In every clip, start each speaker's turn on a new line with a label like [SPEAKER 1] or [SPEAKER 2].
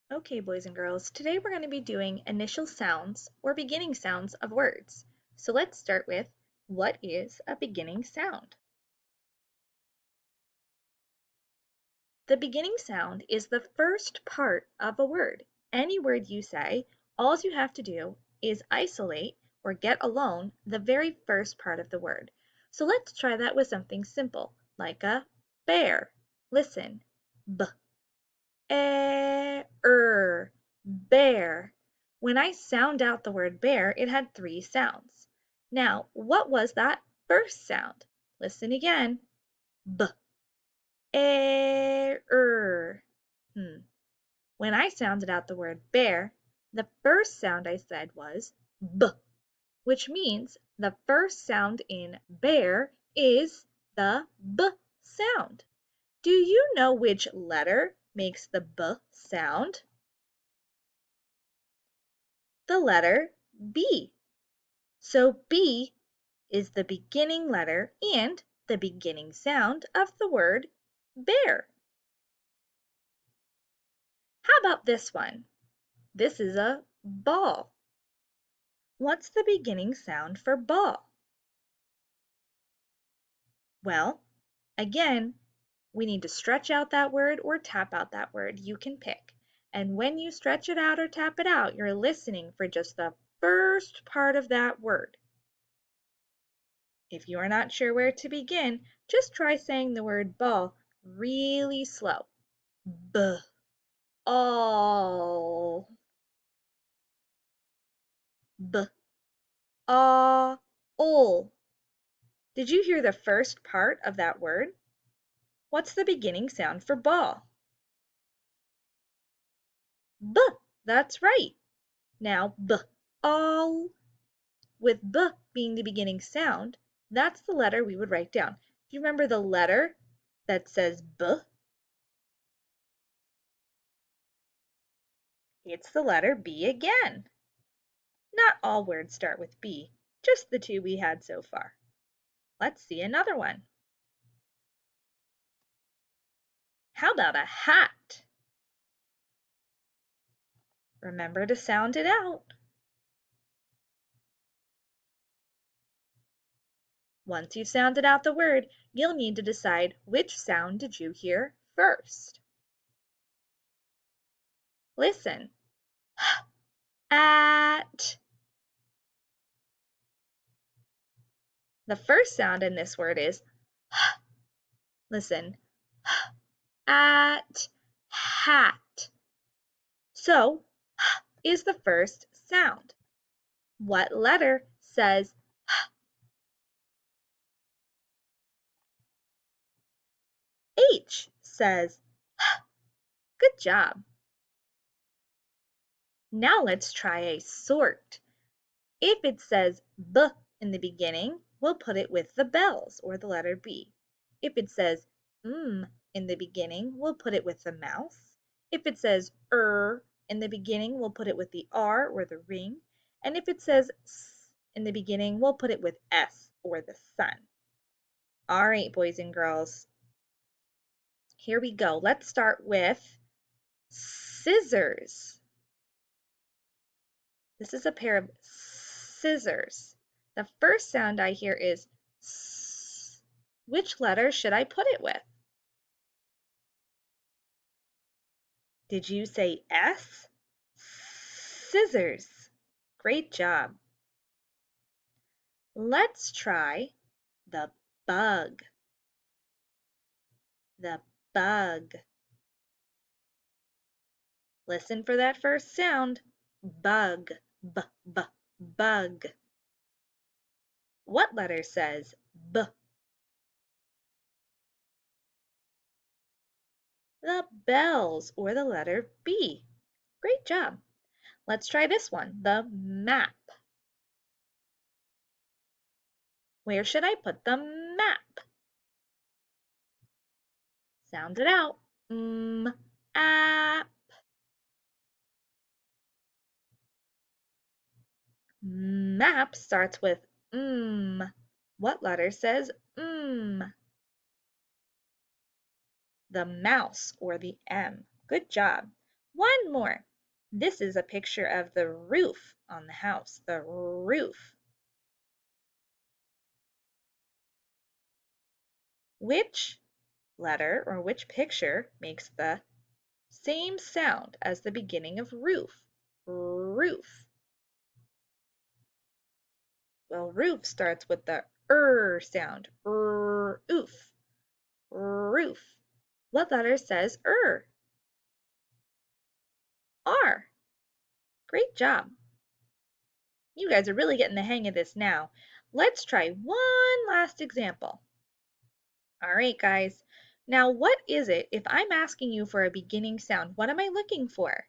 [SPEAKER 1] Okay, boys and girls, today we're going to be doing initial sounds or beginning sounds of words. So let's start with, what is a beginning sound? The beginning sound is the first part of a word. Any word you say, all you have to do is isolate or get alone the very first part of the word. So let's try that with something simple, like a bear. Listen, b, bear. When I sound out the word bear, it had three sounds. Now, what was that first sound? Listen again. B, er. When I sounded out the word bear, the first sound I said was b, which means the first sound in bear is the b sound. Do you know which letter makes the b sound? The letter B. So B is the beginning letter and the beginning sound of the word bear. How about this one? This is a ball. What's the beginning sound for ball? Well, again, we need to stretch out that word or tap out that word. You can pick. And when you stretch it out or tap it out, you're listening for just the first part of that word. If you are not sure where to begin, just try saying the word ball really slow. B, all. B, all. Did you hear the first part of that word? What's the beginning sound for ball? B, that's right. Now b, all. With b being the beginning sound, that's the letter we would write down. Do you remember the letter that says b? It's the letter B again. Not all words start with B, just the two we had so far. Let's see another one. How about a hat? Remember to sound it out. Once you've sounded out the word, you'll need to decide which sound did you hear first. Listen. At. The first sound in this word is listen. At. Hat. So, is the first sound. What letter says H says good job. Now let's try a sort. If it says B in the beginning, we'll put it with the bells or the letter B. If it says in the beginning, we'll put it with the mouse. If it says in the beginning, we'll put it with the R or the ring. And if it says S in the beginning, we'll put it with S or the sun. All right, boys and girls, here we go. Let's start with scissors. This is a pair of scissors. The first sound I hear is S. Which letter should I put it with? Did you say S? Scissors. Great job. Let's try the bug. The bug. Listen for that first sound. Bug. Bug. What letter says B? The bells or the letter B. Great job. Let's try this one, the map. Where should I put the map? Sound it out. App. Map starts with What letter says The mouse or the M. Good job. One more. This is a picture of the roof on the house, the roof. Which letter or which picture makes the same sound as the beginning of roof? Roof. Well, roof starts with the sound. Roof. Roof. What letter says R. Great job. You guys are really getting the hang of this now. Let's try one last example. All right, guys. Now, what is it if I'm asking you for a beginning sound? What am I looking for?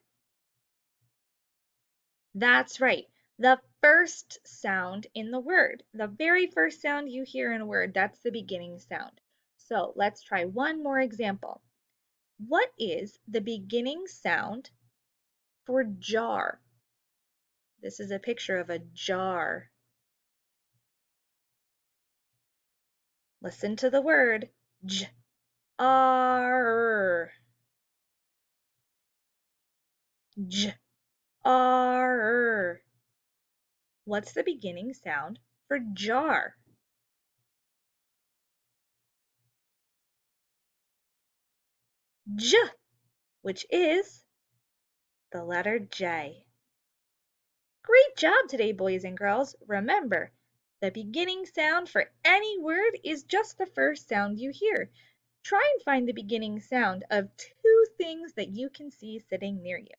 [SPEAKER 1] That's right. The first sound in the word. The very first sound you hear in a word, that's the beginning sound. So let's try one more example. What is the beginning sound for jar? This is a picture of a jar. Listen to the word jar. Jar. What's the beginning sound for jar? J, which is the letter J. Great job today, boys and girls. Remember, the beginning sound for any word is just the first sound you hear. Try and find the beginning sound of two things that you can see sitting near you.